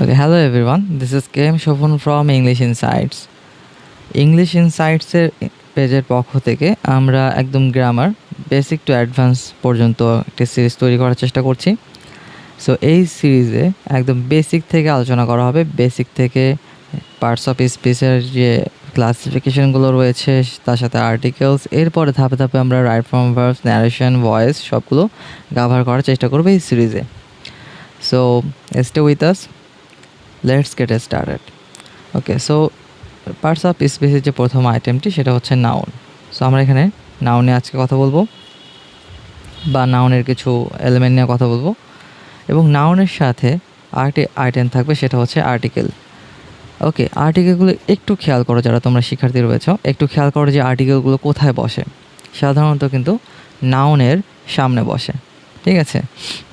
Okay, hello everyone. This is KM Shofun from English Insights. English Insights এর পেজের পক্ষ থেকে আমরা একদম গ্রামার বেসিক টু অ্যাডভান্স পর্যন্ত একটা সিরিজ তৈরি করার চেষ্টা করছি। সো এই সিরিজে একদম বেসিক থেকে আলোচনা করা হবে, বেসিক থেকে পার্টস অফ স্পিচের যে ক্লাসিফিকেশনগুলো রয়েছে, তার সাথে আর্টিকেলস, এরপরে ধাপে ধাপে আমরা right from verbs, narration, voice সবগুলো কভার করার চেষ্টা করবো এই সিরিজে। So stay with us, let's get started. Okay, so parts of স্পিচের যে প্রথম আইটেমটি সেটা হচ্ছে নাউন। সো আমরা এখানে নাউনে আজকে কথা বলবো বা নাউনের কিছু এলিমেন্ট নিয়ে কথা বলবো, এবং নাউনের সাথে আরেকটি আইটেম থাকবে, সেটা হচ্ছে আর্টিকেল। ওকে, আর্টিকেলগুলো একটু খেয়াল করো, যারা তোমরা শিক্ষার্থী রয়েছ একটু খেয়াল করো যে আর্টিকেলগুলো কোথায় বসে। সাধারণত কিন্তু নাউনের সামনে বসে, ঠিক আছে?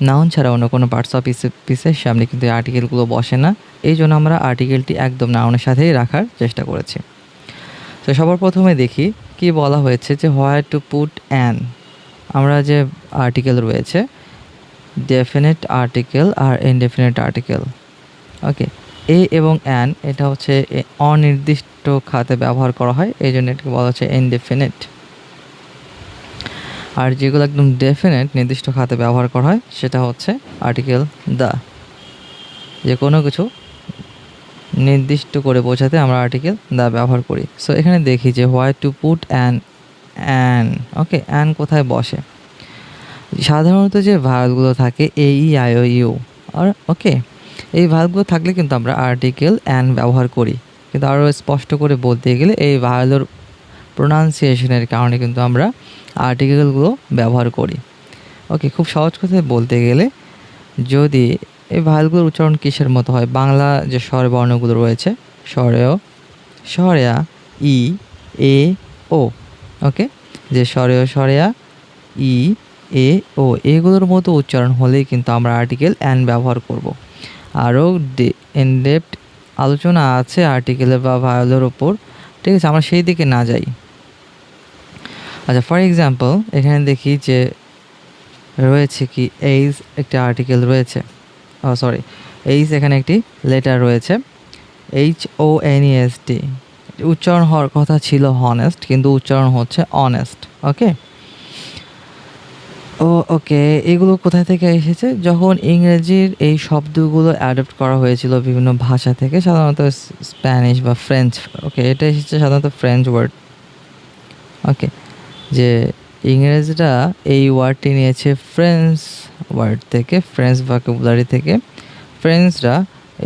নাউন ছাড়া অন্য কোনো পার্টস অফ স্পিচের সামনে কিন্তু এই আর্টিকেলগুলো বসে না। এই জন্য আমরা আর্টিকেলটি একদম নাউনের সাথেই রাখার চেষ্টা করেছি। তো সবার প্রথমে দেখি কি বলা হয়েছে, যে হোয়ার টু পুট অ্যান। আমরা যে আর্টিকেল রয়েছে, ডেফিনিট আর্টিকেল আর ইনডেফিনিট আর্টিকেল। ওকে, এ এবং অ্যান এটা হচ্ছে অনির্দিষ্ট খাতে ব্যবহার করা হয়, এই জন্য এটাকে বলা হচ্ছে ইনডেফিনিট। আর যেগুলো একদম ডেফিনেট নির্দিষ্ট খাতে ব্যবহার করা হয় সেটা হচ্ছে আর্টিকেল দ্য। যে কোনো কিছু নির্দিষ্ট করে বোঝাতে আমরা আর্টিকেল দ্য ব্যবহার করি। সো এখানে দেখি যে why to put an. Okay, an কোথায় বসে? সাধারণত যে ভার্বগুলো থাকে এ ই আই ও ইউ, আর ওকে, এই ভার্বগুলো থাকলে কিন্তু আমরা আর্টিকেল অ্যান ব্যবহার করি। কিন্তু আরও স্পষ্ট করে বলতে গেলে এই ভার্বের প্রোনাউন্সিয়েশনের কারণে কিন্তু আমরা আর্টিকেলগুলো ব্যবহার করি। ওকে, খুব সহজ কথায় বলতে গেলে, যদি এই ভার্বগুলোর উচ্চারণ কিসের মতো হয়, বাংলা যে স্বর বর্ণগুলো রয়েছে, স্বরেয়, স্বরেয়া, ই, এ, ও। ওকে, যে স্বরেয়, স্বরেয়া, ই, এ, ও, এগুলোর মতো উচ্চারণ হলেই কিন্তু আমরা আর্টিকেল অ্যান ব্যবহার করব। আরও ইনডেপথ আলোচনা আছে আর্টিকেলের বা ভার্বের ওপর, ঠিক আছে? আমরা সেই দিকে না যাই। আচ্ছা, ফর এক্সাম্পল এখানে দেখি যে রয়েছে কি এইজ একটা আর্টিকেল রয়েছে, এইজ এখানে একটি লেটার রয়েছে, HONEST। উচ্চারণ হওয়ার কথা ছিল হনেস্ট, কিন্তু উচ্চারণ হচ্ছে অনেস্ট। ওকে, এগুলো কোথায় থেকে এসেছে? যখন ইংরেজির এই শব্দগুলো অ্যাডপ্ট করা হয়েছিল বিভিন্ন ভাষা থেকে, সাধারণত স্প্যানিশ বা ফ্রেঞ্চ। ওকে, এটা এসেছে সাধারণত ফ্রেঞ্চ ওয়ার্ড। ওকে, যে ইংরেজরা এই ওয়ার্ডটি নিয়েছে ফ্রেঞ্চ ওয়ার্ড থেকে, ফ্রেঞ্চ ভোকাবুলারি থেকে। ফ্রেঞ্চরা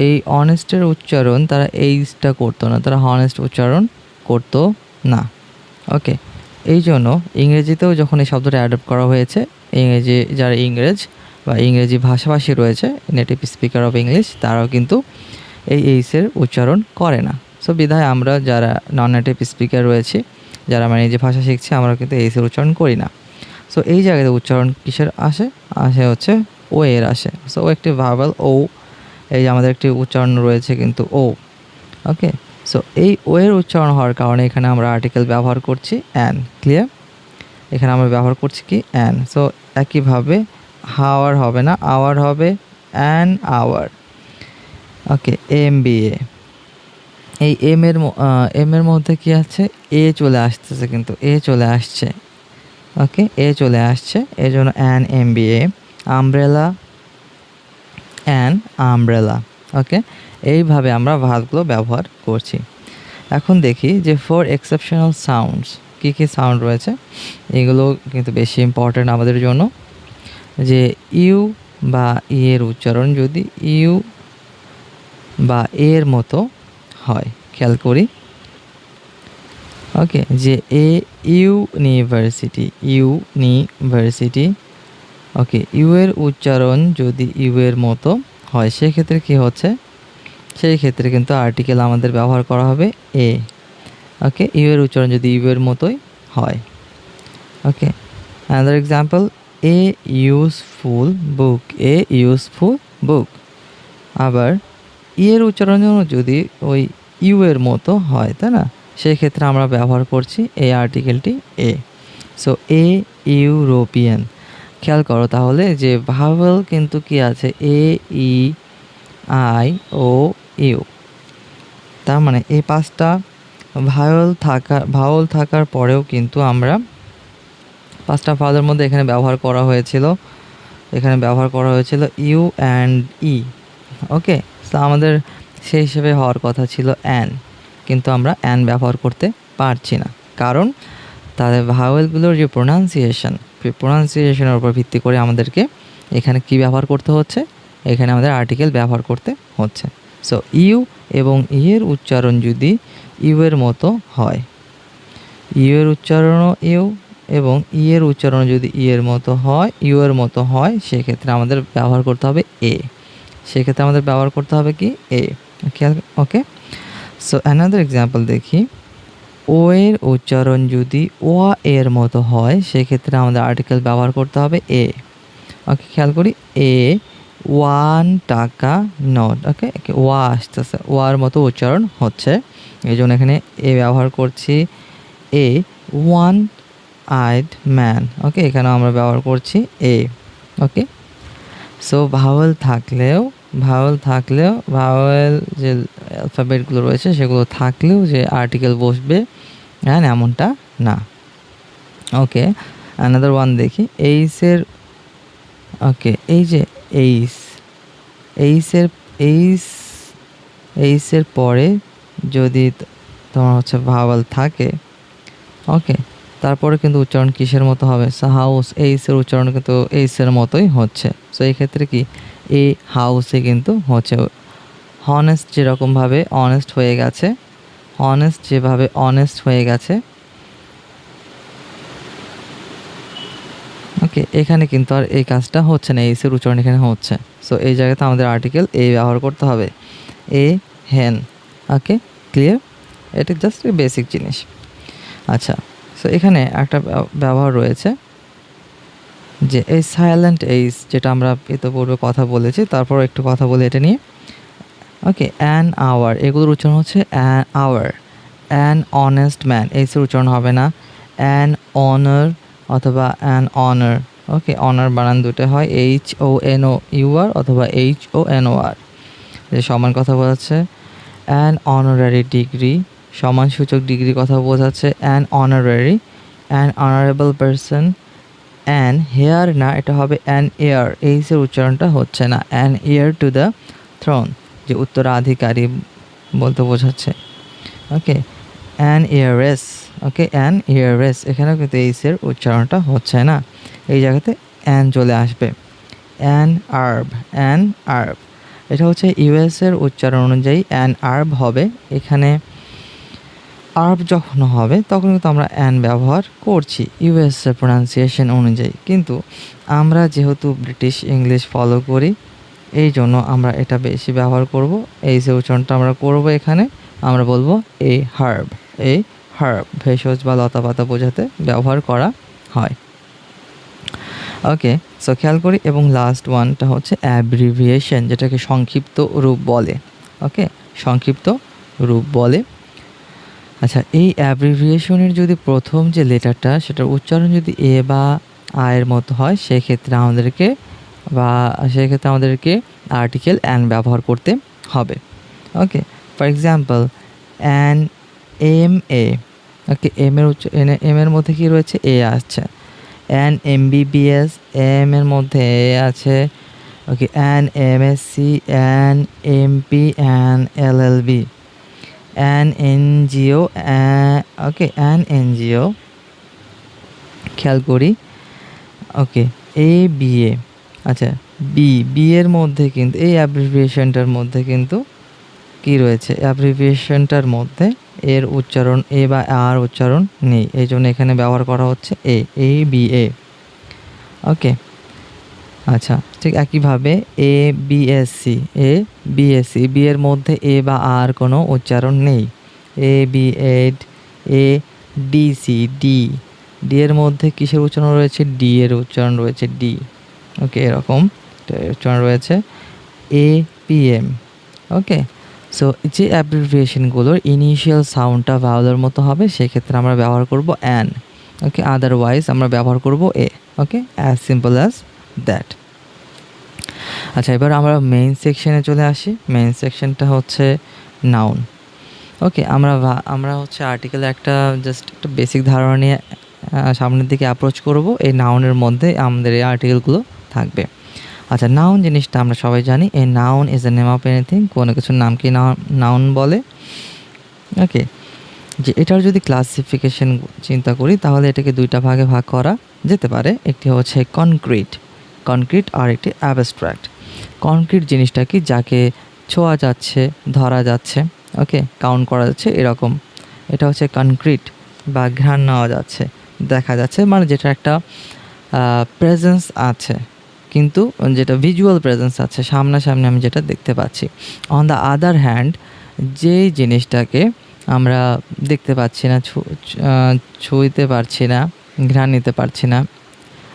এই অনেস্টের উচ্চারণ তারা এইজটা করতো না, তারা হনেস্ট উচ্চারণ করতো না। ওকে, এই জন্য ইংরেজিতেও যখন এই শব্দটা অ্যাডপ্ট করা হয়েছে, ইংরেজি যারা ইংরেজ বা ইংরেজি ভাষাভাষী রয়েছে, নেটিভ স্পিকার অফ ইংলিশ, তারাও কিন্তু এই এইসের উচ্চারণ করে না। সো বিধায় আমরা যারা নন নেটিভ স্পিকার রয়েছি, যারা আমরা নিজে ভাষা শিখছি, আমরা কিন্তু এইসের উচ্চারণ করি না। সো এই জায়গাতে উচ্চারণ কিসের আসে হচ্ছে ও এর আসে। সো ও একটি ভার্বাল ও, এই যে আমাদের একটি উচ্চারণ রয়েছে কিন্তু ও। ওকে, সো এই ও এর উচ্চারণ হওয়ার কারণে এখানে আমরা আর্টিকেল ব্যবহার করছি অ্যান। ক্লিয়ার? এখানে আমরা ব্যবহার করছি কি অ্যান। সো একইভাবে হাওয়ার হবে না, আওয়ার হবে অ্যান আওয়ার। ওকে, MBA, এই এম এর মধ্যে কি আছে? এ চলে আসতেছে, কিন্তু এ চলে আসছে। ওকে, এ চলে আসছে, এই জন্য an MBA। Umbrella, an umbrella. Okay, এইভাবে আমরা ভার্বগুলো ব্যবহার করছি। এখন দেখি যে ফর এক্সেপশনাল সাউন্ডস কী কী সাউন্ড রয়েছে। এগুলো কিন্তু বেশি ইম্পর্ট্যান্ট আমাদের জন্য। যে ইউ বা ই এর উচ্চারণ যদি ইউ বা এর মতো হয়, খেয়াল করি। ওকে, যে ইউনিভার্সিটি। ওকে, ইউ এর উচ্চারণ যদি ইউ এর মতো হয়, সেক্ষেত্রে কী হচ্ছে? সেই ক্ষেত্রে কিন্তু আর্টিকেল আমাদের ব্যবহার করা হবে এ। ওকে, ইউ এর উচ্চারণ যদি ইউ এর মতোই হয়। Okay, another example, a useful book. আবার ই এর উচ্চারণ যদি ওই ইউ এর মতো হয়, তাই না? সেই ক্ষেত্রে আমরা ব্যবহার করছি এই আর্টিকেলটি এ। So a European. খেয়াল করো তাহলে যে ভাওয়েল কিন্তু কি আছে, এ, ই, আই ও ইউ। তার মানে এই 5টা ভাওয়াল থাকার পরেও কিন্তু আমরা 5টা ভাওয়ালের মধ্যে এখানে ব্যবহার করা হয়েছিল U and E. Okay, so আমাদের সেই হিসেবে হওয়ার কথা ছিল অ্যান, কিন্তু আমরা অ্যান ব্যবহার করতে পারছি না, কারণ তাদের ভাওয়েলগুলোর যে প্রোনাউন্সিয়েশনের উপর ভিত্তি করে আমাদেরকে এখানে কি ব্যবহার করতে হচ্ছে, এখানে আমাদের আর্টিকেল ব্যবহার করতে হচ্ছে। সো ইউ এবং ই এর উচ্চারণ যদি ইউ এর মতো হয়, ইউ এর উচ্চারণও ইউ এবং ই এর উচ্চারণ যদি ই এর মতো হয়, ইউ এর মতো হয়, সেক্ষেত্রে আমাদের ব্যবহার করতে হবে কি এ। ওকে, সো অ্যানাদার এক্সাম্পল দেখি। ও এর উচ্চারণ যদি ওয়া এর মতো হয়, সেক্ষেত্রে আমাদের আর্টিকেল ব্যবহার করতে হবে এ। ওকে, খেয়াল করি, এ 1 টাকা নোট। ওকে, ওয়া আসতেছে, ওয়ার মতো উচ্চারণ হচ্ছে, এই জন্য এখানে এ ব্যবহার করছি। এ 1 eyed ম্যান। ওকে, এখানে আমরা ব্যবহার করছি এ। ওকে, সো ভাওয়েল যে অ্যালফাবেটগুলো রয়েছে সেগুলো থাকলেও যে আর্টিকেল বসবে এমনটা না। ওকে, অ্যানাদার ওয়ান দেখি। ওকে, এই যে এইসের পরে যদি তোমার হচ্ছে ভাওয়েল থাকে, ওকে, তারপরে কিন্তু উচ্চারণ কিসের মতো হবে? হাউস, এইসের উচ্চারণ কিন্তু এইসের মতোই হচ্ছে। সো এই ক্ষেত্রে কি এই হাউসে কিন্তু হচ্ছে হনেস্ট, যেরকমভাবে অনেস্ট হয়ে গেছে, ওকে, এখানে কিন্তু আর এই কাজটা হচ্ছে না, এইসের উচ্চারণ এখানে হচ্ছে। সো এই জায়গাতে আমাদের আর্টিকেল এ ব্যবহার করতে হবে, এ হেন। ওকে, ক্লিয়ার? এটা জাস্ট বেসিক জিনিস। আচ্ছা, সো এখানে একটা ব্যবহার রয়েছে যে এই সাইলেন্ট এইস, যেটা আমরা ইতিপূর্বে কথা বলেছি, তারপর একটু কথা বলি এটা নিয়ে। ওকে, অ্যান আওয়ার, এগুলোর উচ্চারণ হচ্ছে an hour. An honest man, এইসের উচ্চারণ হবে না। অ্যান অনার অথবা অ্যান অনার। ওকে, অনার বানান দুটো হয় HONOUR অথবা HONOR, যে সমান কথা বোঝাচ্ছে। অ্যান অনারারি ডিগ্রি, সম্মানসূচক ডিগ্রি কথা বোঝাচ্ছে an honorary. An honourable person, an hair না, এটা হবে অ্যান এয়ার, এইসের উচ্চারণটা হচ্ছে না। An heir to the throne, যে উত্তরাধিকারী বলতে বোঝাচ্ছে। ওকে, অ্যান এয়ারেস। ওকে, অ্যান এয়ারেস, এখানেও কিন্তু এইসের উচ্চারণটা হচ্ছে না, এই জায়গাতে অ্যান চলে আসবে। অ্যান আর্ব, এটা হচ্ছে ইউএসের উচ্চারণ অনুযায়ী অ্যান আর্ব হবে। এখানে আর্ব যখন হবে তখন কিন্তু আমরা অ্যান ব্যবহার করছি ইউএসের প্রোনাউন্সিয়েশন অনুযায়ী, কিন্তু আমরা যেহেতু ব্রিটিশ ইংলিশ ফলো করি, এই জন্য আমরা এটা বেশি ব্যবহার করব। এই যে উচ্চারণটা আমরা করব, এখানে আমরা বলবো এ হার্ব। ভেষজ বা লতাপাতা বোঝাতে ব্যবহার করা হয়। ওকে, সো খেয়াল করি। এবং লাস্ট ওয়ানটা হচ্ছে অ্যাব্রিভিয়েশন, যেটাকে সংক্ষিপ্ত রূপ বলে। ওকে, সংক্ষিপ্ত রূপ বলে। আচ্ছা, এই অ্যাব্রিভিয়েশনের যদি প্রথম যে লেটারটা, সেটার উচ্চারণ যদি এ বা আয়ের মতো হয়, সেক্ষেত্রে আমাদেরকে আর্টিকেল অ্যান ব্যবহার করতে হবে। Okay, for example an MA। Okay, M এর মধ্যে কি রয়েছে? এ আসছে। অ্যান MBBS, এম এর মধ্যে এ আছে। Okay, an MSc, an MP, an LLB, an NGO। Okay, an NGO, খেয়াল করি। ওকে, ABA। আচ্ছা, বি এর মধ্যে কিন্তু এই অ্যাব্রিভিয়েশনটার মধ্যে কিন্তু কি রয়েছে? অ্যাব্রিভিয়েশনটার মধ্যে এর উচ্চারণ এ বা আর উচ্চারণ নেই, এই জন্য এখানে ব্যবহার করা হচ্ছে ABA। ওকে, আচ্ছা, ঠিক একইভাবে ABSc, বি এর মধ্যে এ বা আর কোনো উচ্চারণ নেই। AB8, ADC, ডি এর মধ্যে কিসের উচ্চারণ রয়েছে? ডি এর উচ্চারণ রয়েছে, ডি। ওকে, এরকম উচ্চারণ রয়েছে। APM। ওকে, সো যে অ্যাব্রিভিয়েশনগুলোর ইনিশিয়াল সাউন্ডটা ভাওয়েলের মতো হবে, সেক্ষেত্রে আমরা ব্যবহার করব অ্যান। ওকে, আদারওয়াইজ আমরা ব্যবহার করব এ। ওকে, অ্যাজ সিম্পল অ্যাজ দ্যাট। আচ্ছা, এবার আমরা মেইন সেকশনে চলে আসি। মেইন সেকশনটা হচ্ছে নাউন। ওকে, আমরা হচ্ছে আর্টিকেলে জাস্ট একটা বেসিক ধারণা নিয়ে সামনের দিকে অ্যাপ্রোচ করব। এই নাউনের মধ্যে আমাদের এই আর্টিকেলগুলো থাকবে। আচ্ছা, নাউন জিনিসটা আমরা সবাই জানি, এই noun is the name of anything. কোনো কিছুর নামকে নাউন বলে। ওকে, যে এটার যদি ক্লাসিফিকেশন চিন্তা করি তাহলে এটাকে দুইটা ভাগে ভাগ করা যেতে পারে। একটি হচ্ছে কনক্রিট আর একটি অ্যাবস্ট্রাক্ট। কনক্রিট জিনিসটা কি, যাকে ছোঁয়া যাচ্ছে, ধরা যাচ্ছে, ওকে, কাউন্ট করা যাচ্ছে, এরকম। এটা হচ্ছে কনক্রিট, বা ঘ্রাণ নেওয়া যাচ্ছে, দেখা যাচ্ছে, মানে যেটা একটা প্রেজেন্স আছে, কিন্তু যেটা ভিজুয়াল প্রেজেন্স আছে, সামনাসামনি আমি যেটা দেখতে পাচ্ছি। অন দ্য আদার হ্যান্ড, যেই জিনিসটাকে আমরা দেখতে পাচ্ছি না, ছুঁইতে পারছি না, ঘ্রাণ নিতে পারছি না,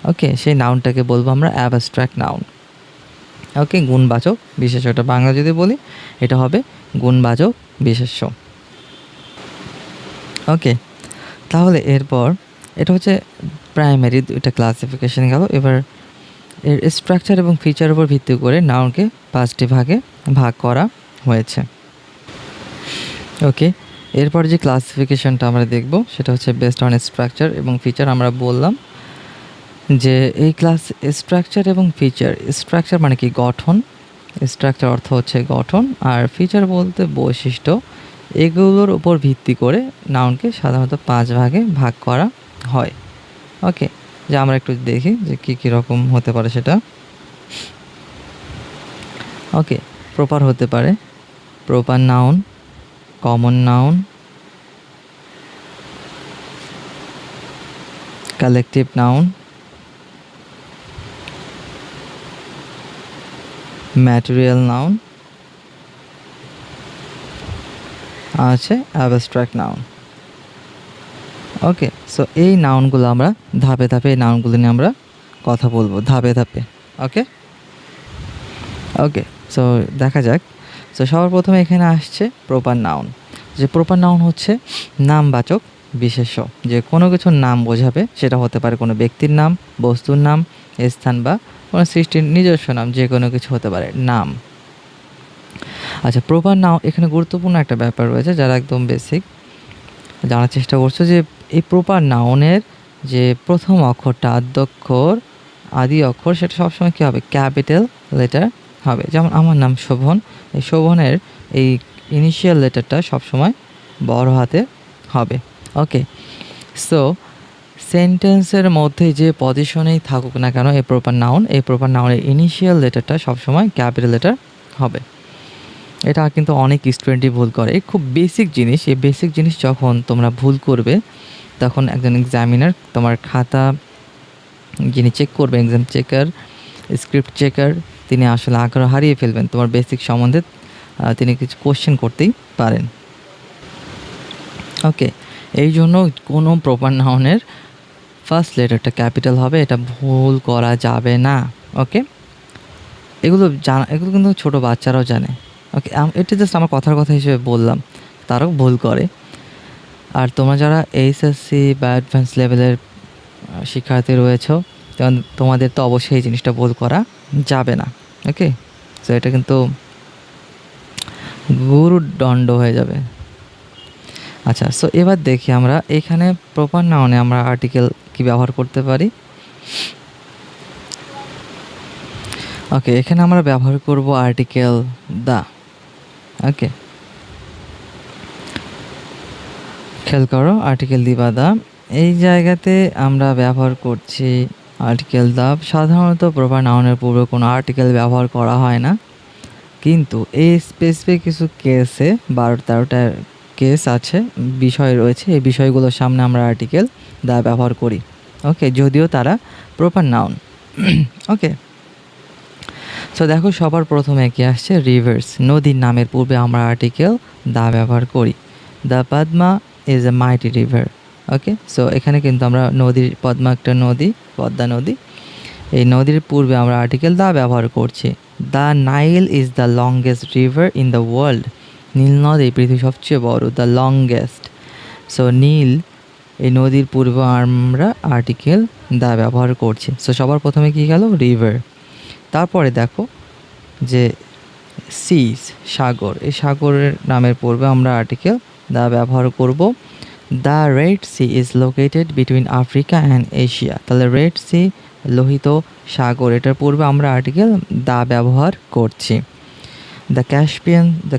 ওকে, সেই নাউনটাকে বলবো আমরা অ্যাবস্ট্রাক্ট নাউন। ওকে, গুণবাচক বিশেষ্য। এটা বাংলা যদি বলি এটা হবে গুণবাচক বিশেষ্য। ওকে, তাহলে এরপর এটা হচ্ছে প্রাইমারি দুইটা ক্লাসিফিকেশন গেল। এবার এর স্ট্রাকচার এবং ফিচারের উপর ভিত্তি করে নাউনকে 5টি ভাগে ভাগ করা হয়েছে। ওকে, এরপর যে ক্লাসিফিকেশনটা আমরা দেখব সেটা হচ্ছে বেসড অন স্ট্রাকচার এবং ফিচার। আমরা বললাম যে এই স্ট্রাকচার এবং ফিচার, স্ট্রাকচার মানে কি, গঠন, স্ট্রাকচার অর্থ হচ্ছে গঠন, আর ফিচার বলতে বৈশিষ্ট্য। এগুলোর উপর ভিত্তি করে নাউনকে সাধারণত 5 ভাগে ভাগ করা হয়। ওকে, যে আমরা একটু দেখি যে কী রকম হতে পারে সেটা। ওকে, প্রপার হতে পারে, proper noun, common noun, collective noun, material noun, আছে অ্যাবস্ট্রাক্ট নাউন। ওকে, সো এই নাউনগুলো আমরা ধাপে ধাপে, এই নাউনগুলো নিয়ে আমরা কথা বলবো ধাপে ধাপে। ওকে ওকে, সো দেখা যাক। সো সবার প্রথমে এখানে আসছে প্রপার নাউন। যে প্রপার নাউন হচ্ছে নামবাচক বিশেষ্য, যে কোনো কিছুর নাম বোঝাবে। সেটা হতে পারে কোনো ব্যক্তির নাম, বস্তুর নাম, স্থান বা কোনো সৃষ্টির নিজস্ব নাম, যে কোনো কিছু হতে পারে নাম। আচ্ছা, প্রপার নাউন, এখানে গুরুত্বপূর্ণ একটা ব্যাপার রয়েছে যারা একদম বেসিক জানার চেষ্টা করছো, যে এই প্রপার নাউনের যে প্রথম অক্ষরটা, আদি অক্ষর, সেটা সবসময় কী হবে, ক্যাপিটাল লেটার হবে। যেমন আমার নাম শোভন, এই শোভনের এই ইনিশিয়াল লেটারটা সবসময় বড় হাতে হবে। ওকে, সো সেন্টেন্সের মধ্যে যে পজিশনেই থাকুক না কেন এই প্রপার নাউনের ইনিশিয়াল লেটারটা সবসময় ক্যাপিটাল লেটার হবে। এটা কিন্তু অনেক স্টুডেন্টই ভুল করে। এই খুব বেসিক জিনিস, এই বেসিক জিনিস যখন তোমরা ভুল করবে তখন একজন এক্সামিনার, তোমার খাতা যিনি চেক করবে, এক্সাম চেকার, স্ক্রিপ্ট চেকার, তিনি আসলে আগ্রহ হারিয়ে ফেলবেন তোমার বেসিক সম্বন্ধে। তিনি কিছু কোশ্চেন করতেই পারেন। ওকে, এই জন্য কোনো প্রপার নাউনের ফার্স্ট লেটারটা ক্যাপিটাল হবে, এটা ভুল করা যাবে না। ওকে, এগুলো কিন্তু ছোটো বাচ্চারাও জানে। ওকে, এটা জাস্ট আমার কথার কথা হিসেবে বললাম, তারাও ভুল করে। আর তোমরা যারা এইচএসসি বা অ্যাডভান্স লেভেলের শিক্ষার্থী রয়েছে, তোমাদের তো অবশ্যই এই জিনিসটা ভুল করা যাবে না। ওকে, সো এটা কিন্তু গুরুদণ্ড হয়ে যাবে। আচ্ছা, সো এবার দেখি আমরা এখানে প্রপার নাউনে আমরা আর্টিকেল কি ব্যবহার করতে পারি। ওকে, এখানে আমরা ব্যবহার করব আর্টিকেল দা। ওকে, খেয়াল করো, আর্টিকেল দি বা দা, এই জায়গাতে আমরা ব্যবহার করছি আর্টিকেল দা। সাধারণত প্রপার নাউনের পূর্বে কোনো আর্টিকেল ব্যবহার করা হয় না, কিন্তু এই স্পেসিফিক কিছু কেসে 12-13টা কেস আছে, বিষয় রয়েছে, এই বিষয়গুলোর সামনে আমরা আর্টিকেল দা ব্যবহার করি। ওকে, যদিও তারা প্রপার নাউন। ওকে, সো দেখো, সবার প্রথমে কি আসছে, রিভার্স, নদীর নামের পূর্বে আমরা আর্টিকেল দা ব্যবহার করি। The Padma is a mighty river. Okay, so এখানে কিন্তু আমরা পদ্মা একটা নদী, পদ্মা নদী, এই নদীর পূর্বে আমরা আর্টিকেল দা ব্যবহার করছি। The Nile is the longest river in the world. নীল নদী পৃথিবীর সবচেয়ে বড়, দ্য লংগেস্ট। সো নীল, এই নদীর পূর্বে আমরা আর্টিকেল দা ব্যবহার করছি। সো সবার প্রথমে কি গেল, রিভার। তারপরে দেখো যে সিজ সাগর, এই সাগরের নামের পূর্বে আমরা আর্টিকেল দ্য ব্যবহার করব। The Red Sea is located between Africa and Asia, তাহলে রেড সি লোহিত সাগর, এটার পূর্বে আমরা আর্টিকেল দ্য ব্যবহার করছি। The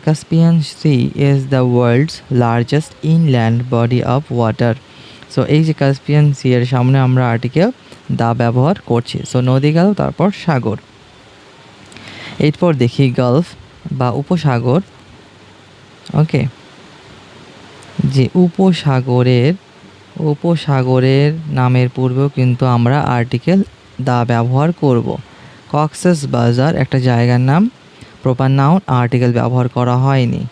Caspian Sea is the world's largest inland body of water. So এই যে কাস্পিয়ান সি এর সামনে আমরা আর্টিকেল দ্য ব্যবহার করছি। সো নদী গেল, তারপর সাগর। এরপর দেখি গালফ বা উপসাগর। ওকে, যে উপসাগরের নামের পূর্বেও কিন্তু আমরা আর্টিকেল দা ব্যবহার করব। কক্সেস বাজার একটা জায়গার নাম, প্রপার নাউন, আর্টিকেল ব্যবহার করা হয়নি।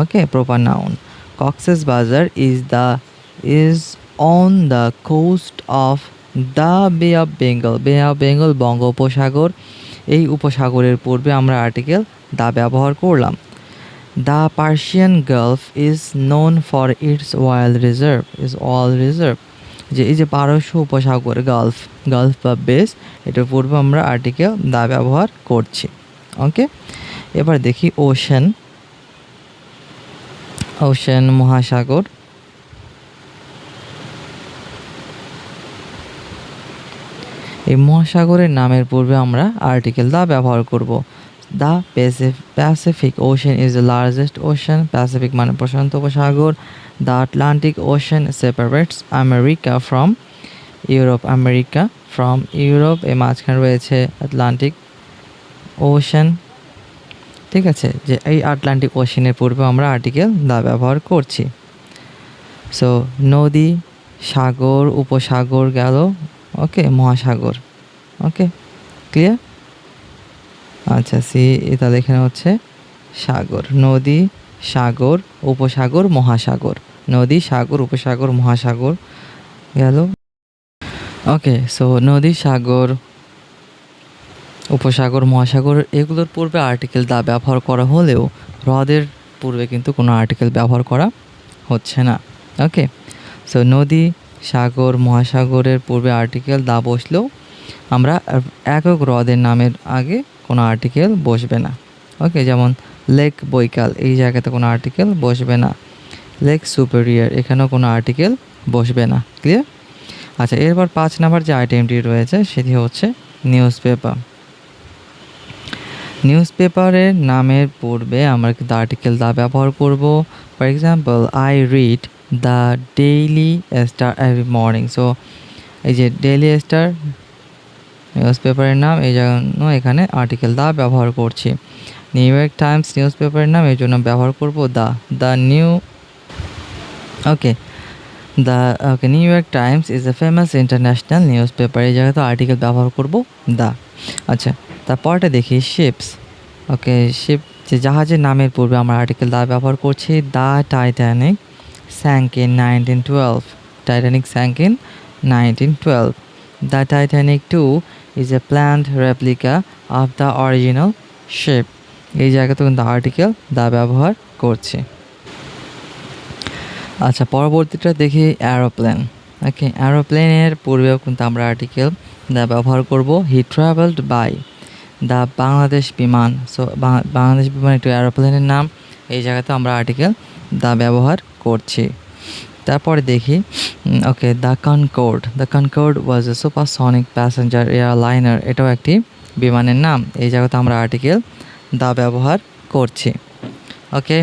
ওকে, proper noun. Cox's Bazar is on the coast of the Bay of Bengal. Bay of Bengal বঙ্গোপসাগর, এই উপসাগরের পূর্বে আমরা আর্টিকেল দা ব্যবহার করলাম। The Persian Gulf is known for its oil reserve. যে এই যে পারস্য উপসাগর গালফ বা বেস, এটার পূর্বে আমরা আর্টিকেল দা ব্যবহার করছি। ওকে, এবার দেখি ওশেন মহাসাগর। এই মহাসাগরের নামের পূর্বে আমরা আর্টিকেল দা ব্যবহার করব। The Pacific ocean is the largest ocean. Pacific মানে প্রশান্ত উপসাগর। The Atlantic ocean separates America from Europe. এই মাঝখানে রয়েছে আটলান্টিক ওশেন। ঠিক আছে, যে এই আটলান্টিক ওশেনের পূর্বে আমরা আর্টিকেল দা ব্যবহার করছি। সো নদী, সাগর, উপসাগর গেল। ওকে, মহাসাগর। ওকে, ক্লিয়ার? আচ্ছা, তাহলে এখানে হচ্ছে সাগর, নদী, সাগর, উপসাগর, মহাসাগর। নদী, সাগর, উপসাগর, মহাসাগর গেল। ওকে, সো নদী, সাগর, উপসাগর, মহাসাগর এগুলোর পূর্বে আর্টিকেল দা ব্যবহার করা হলেও হ্রদের পূর্বে কিন্তু কোনো আর্টিকেল ব্যবহার করা হচ্ছে না। ওকে, সো নদী, সাগর, মহাসাগরের পূর্বে আর্টিকেল দা বসলেও আমরা একক হ্রদের নামের আগে কোনো আর্টিকেল বসবে না। ওকে, যেমন লেক বৈকাল, এই জায়গাতে কোনো আর্টিকেল বসবে না। লেক সুপেরিয়র, এখানেও কোনো আর্টিকেল বসবে না। ক্লিয়ার? আচ্ছা, এরপর 5 নাম্বার যে আইটেমটি রয়েছে সেটি হচ্ছে নিউজ পেপারের নামের পূর্বে আমরা কিন্তু আর্টিকেল দা ব্যবহার করব। For example, I read the daily star every morning. So এই যে ডেইলি স্টার নিউজ পেপারের নাম, এই জন্য এখানে আর্টিকেল দা ব্যবহার করছি। নিউ ইয়র্ক টাইমস নিউজ পেপারের নাম, এই জন্য ব্যবহার করব new York Times is a famous international news paper, এই জায়গায় তো আর্টিকেল ব্যবহার করব দা। আচ্ছা, তারপরটা দেখি শিপস। ওকে, শিপ যে জাহাজের নামের পূর্বে আমরা আর্টিকেল দা ব্যবহার করছি। The Titanic sank in 1912. Titanic sank in 1912. The Titanic 2 is a planned replica of the original ship. এই জায়গাতে কিন্তু আর্টিকেল দা ব্যবহার করছি। আচ্ছা, পরবর্তীটা দেখি অ্যারোপ্লেন। ওকে, অ্যারোপ্লেনের পূর্বেও কিন্তু আমরা আর্টিকেল দা ব্যবহার করব। হি ট্রাভেলড বাই দ্য বাংলাদেশ বিমান। সো বাংলাদেশ বিমান একটু অ্যারোপ্লেনের নাম, এই জায়গাতে আমরা আর্টিকেল দা ব্যবহার করছি। তারপরে দেখি okay, the Concorde was a supersonic passenger airliner, এটাও একটি বিমানের নাম, এই জায়গাতে আমরা আর্টিকেল দা ব্যবহার করছি। ওকে,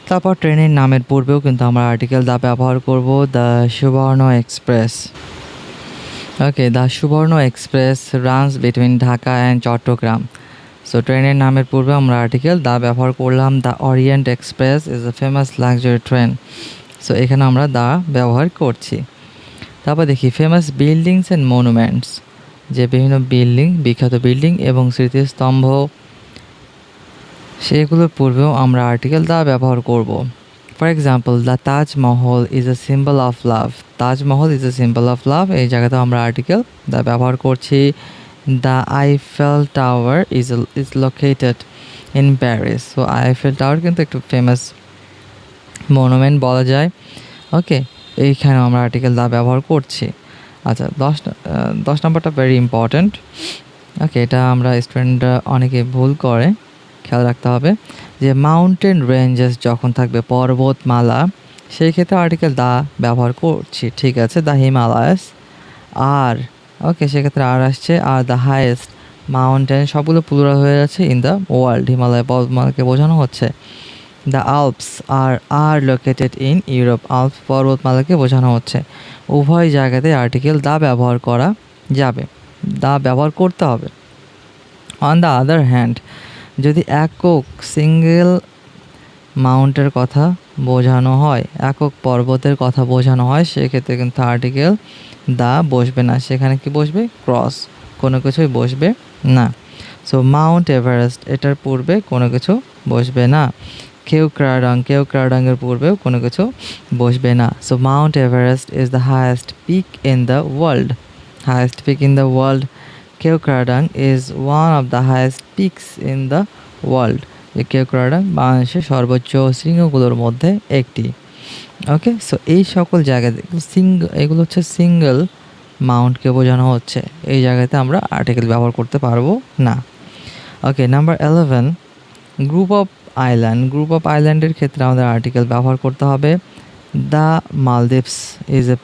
তারপর ট্রেনের নামের পূর্বেও কিন্তু আমরা আর্টিকেল দা ব্যবহার করব। The Subarna Express. Okay, the Subarna Express runs between Dhaka and Chittagong. So ট্রেনের নামের পূর্বে আমরা আর্টিকেল দা ব্যবহার করলাম। The Orient Express is a famous luxury train. So এখানে আমরা দা ব্যবহার করছি। তারপর দেখি ফেমাস বিল্ডিংস অ্যান্ড মনুমেন্টস, যে বিভিন্ন বিখ্যাত বিল্ডিং এবং স্মৃতিস্তম্ভ, সেগুলোর পূর্বেও আমরা আর্টিকেল দা ব্যবহার করব। For example, the Taj Mahal is a symbol of love. Taj Mahal is a symbol of love, এই জায়গাতে আমরা আর্টিকেল দা ব্যবহার করছি। The Eiffel tower is located in Paris. So Eiffel tower কিন্তু একটু ফেমাস মনুমেন্ট বলা যায়। ওকে, এইখানেও আমরা আর্টিকেল দা ব্যবহার করছি। আচ্ছা, 10 নম্বরটা ভেরি ইম্পর্ট্যান্ট। ওকে, এটা আমরা স্টুডেন্টরা অনেকে ভুল করে, খেয়াল রাখতে হবে যে মাউন্টেন রেঞ্জেস যখন থাকবে পর্বতমালা, সেই ক্ষেত্রে আর্টিকেল দা ব্যবহার করছি, ঠিক আছে। দ্য হিমালয়াস আর, ওকে, সেক্ষেত্রে আর আসছে, আর দ্য হাইয়েস্ট মাউন্টেন, সবগুলো প্লুরাল হয়ে যাচ্ছে ইন দ্য ওয়ার্ল্ড, হিমালয় পর্বতমালাকে বোঝানো হচ্ছে। The Alps are located in Europe, আল্পস পর্বতমালাকে বোঝানো হচ্ছে। উভয় জায়গাতে আর্টিকেল দা ব্যবহার করা যাবে, দা ব্যবহার করতে হবে। অন দ্য আদার হ্যান্ড, যদি একক সিঙ্গেল মাউন্টের কথা বোঝানো হয়, একক পর্বতের কথা বোঝানো হয়, সেক্ষেত্রে কিন্তু আর্টিকেল দা বসবে না, সেখানে কি বসবে? ক্রস, কোনো কিছুই বসবে না। সো মাউন্ট এভারেস্ট, এটার পূর্বে কোনো কিছু বসবে না। কেওক্রাডাংয়ের পূর্বেও কোনো কিছু বসবে না। So Mount Everest is the highest peak in the world, highest peak in the world. Keokradong is one of the highest peaks in the world, যে কেওক্রাডাং বাংলাদেশের সর্বোচ্চ শৃঙ্গগুলোর মধ্যে একটি। ওকে, সো এই সকল জায়গাতে এগুলো হচ্ছে সিঙ্গেল মাউন্টকে বোঝানো হচ্ছে, এই জায়গাতে আমরা আর্টিকেল ব্যবহার করতে পারবো না। Okay, number 11, group of island. Group of আইল্যান্ডের ক্ষেত্রে আমাদের আর্টিকেল ব্যবহার করতে হবে দ্য মালদ্বীপস ইজ এ,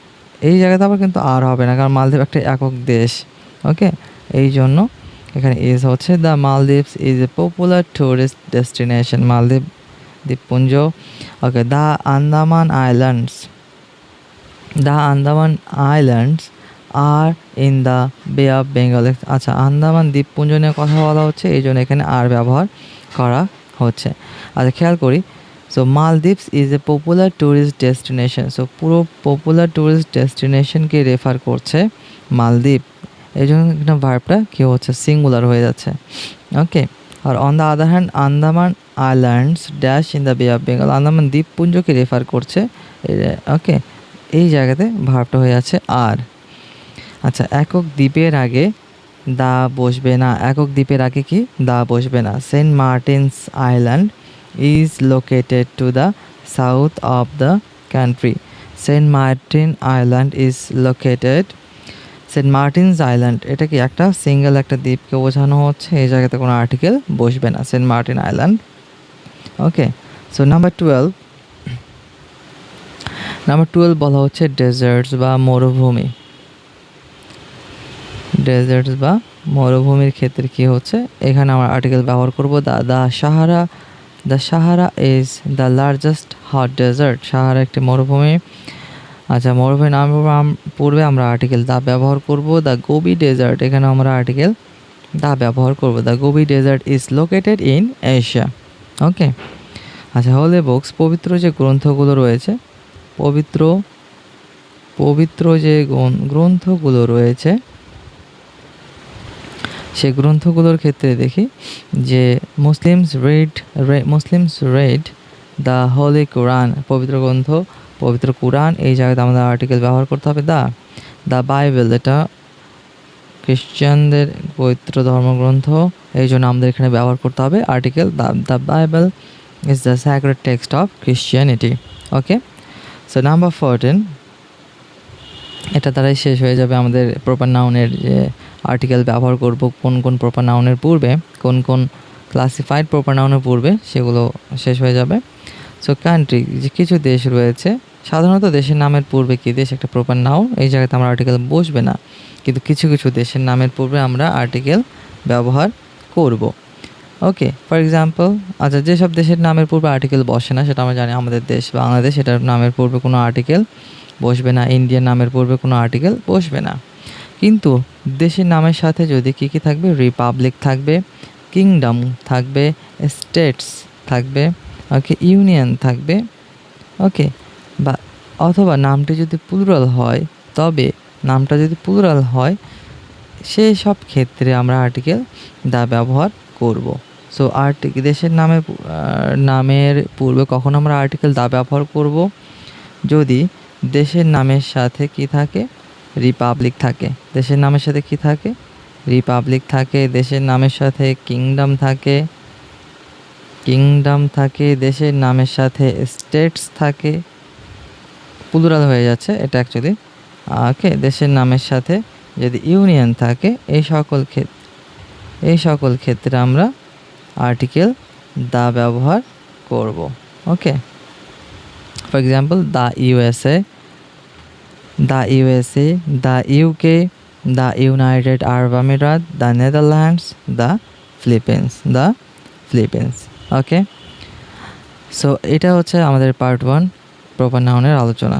এই জায়গাতে আবার কিন্তু আর হবে না, কারণ মালদ্বীপ একটা একক দেশ। ওকে, এই জন্য এখানে ইজ হচ্ছে the Maldives is a popular tourist destination, মালদ্বীপ দ্বীপপুঞ্জ। Okay, the Andaman islands, the Andaman islands are in the Bay of Bengal. আচ্ছা, আন্দামান দ্বীপপুঞ্জ নিয়ে কথা বলা হচ্ছে, এই জন্য এখানে আর ব্যবহার করা হচ্ছে। আচ্ছা, খেয়াল করি, so Maldives is a popular tourist destination, so পুরো পপুলার ট্যুরিস্ট ডেস্টিনেশনকে রেফার করছে মালদ্বীপ, এই জন্য এখানে ভার্বটা কী হচ্ছে? সিঙ্গুলার হয়ে যাচ্ছে। ওকে, আর on the other hand Andaman islands dash in the Bay of Bengal, Andaman দ্বীপপুঞ্জকে রেফার করছে। ওকে, এই জায়গাতে ভার্বটা হয়ে যাচ্ছে আর। আচ্ছা, একক দ্বীপের আগে দা বসবে না, একক দ্বীপের আগে কি? দা বসবে না। Saint Martin's Island is located to the south of the country, Saint Martin Island is located, Saint Martin's Island, এটা কি একটা সিঙ্গেল একটা দ্বীপকে বোঝানো হচ্ছে, এই জায়গাতে কোনো আর্টিকেল বসবে না, সেন্ট মার্টিন আইল্যান্ড। ওকে, সো নাম্বার 12 বলা হচ্ছে ডেজার্টস বা মরুভূমি। ডেজার্টস বা মরুভূমির ক্ষেত্রে কি হচ্ছে? এখানে আমরা আর্টিকেল ব্যবহার করব the Sahara, the Sahara is the largest hot desert, Sahara একটি মরুভূমি। আচ্ছা, মরুভূমির নাম পূর্বে আমরা আর্টিকেল দা ব্যবহার করব। দ্য গোবি ডেজার্ট, এখানে আমরা আর্টিকেল দা ব্যবহার করব। The Gobi desert is located in Asia. Okay, আচ্ছা, হোলি বুকস, পবিত্র যে গ্রন্থগুলো রয়েছে, পবিত্র যে গ্রন্থগুলো রয়েছে, সেই গ্রন্থগুলোর ক্ষেত্রে দেখি যে মুসলিমস রেড দ্য হোলি কোরআন, পবিত্র গ্রন্থ, পবিত্র কোরআন, এই জায়গাতে আমাদের আর্টিকেল ব্যবহার করতে হবে দ্য বাইবেল, এটা খ্রিশ্চানদের পবিত্র ধর্মগ্রন্থ, এই জন্য আমাদের এখানে ব্যবহার করতে হবে article the Bible is the sacred text of খ্রিশ্চিয়ানিটি। Okay, so number 14, এটা দ্বারাই শেষ হয়ে যাবে আমাদের প্রপার নাউনের যে আর্টিকেল ব্যবহার করব, কোন কোন প্রপার নাউনের পূর্বে, কোন কোন ক্লাসিফাইড প্রপার নাউনের পূর্বে, সেগুলো শেষ হয়ে যাবে। সো কান্ট্রি, যে কিছু দেশ রয়েছে, সাধারণত দেশের নামের পূর্বে কি দেশ একটা প্রপার নাউন, এই জায়গাতে আমরা আর্টিকেল বসবে না, কিন্তু কিছু কিছু দেশের নামের পূর্বে আমরা আর্টিকেল ব্যবহার করব। ওকে, ফর এক্সাম্পল, আচ্ছা, যেসব দেশের নামের পূর্বে আর্টিকেল বসে না, সেটা আমরা জানি, আমাদের দেশ বাংলাদেশ, এটার নামের পূর্বে কোনো আর্টিকেল বসবে না, ইন্ডিয়ার নামের পূর্বে কোনো আর্টিকেল বসবে না। কিন্তু দেশের নামের সাথে যদি কী কী থাকবে? রিপাবলিক থাকবে, কিংডম থাকবে, স্টেটস থাকবে, ওকে, ইউনিয়ন থাকবে। ওকে, বা অথবা নামটি যদি প্লুরাল হয়, তবে নামটা যদি প্লুরাল হয়, সেই সব ক্ষেত্রে আমরা আর্টিকেল দা ব্যবহার করব। সো দেশের নামের পূর্বে কখন আমরা আর্টিকেল দা ব্যবহার করব? যদি দেশের নামের সাথে কি থাকে? রিপাবলিক থাকে। দেশের নামের সাথে কি থাকে? রিপাবলিক থাকে। দেশের নামের সাথে কিংডম থাকে, দেশের নামের সাথে স্টেটস থাকে, প্লুরাল হয়ে যাচ্ছে এটা অ্যাকচুয়ালি। ওকে, দেশের নামের সাথে যদি ইউনিয়ন থাকে, এই সকল ক্ষেত্রে এই সকল ক্ষেত্রে আমরা আর্টিকেল দা ব্যবহার করব। Okay, for example the USA, the USA, the UK, the United Arab Emirates, the Netherlands, the Philippines. Okay, so এটা হচ্ছে আমাদের পার্ট 1 প্রপার নাউনের আলোচনা।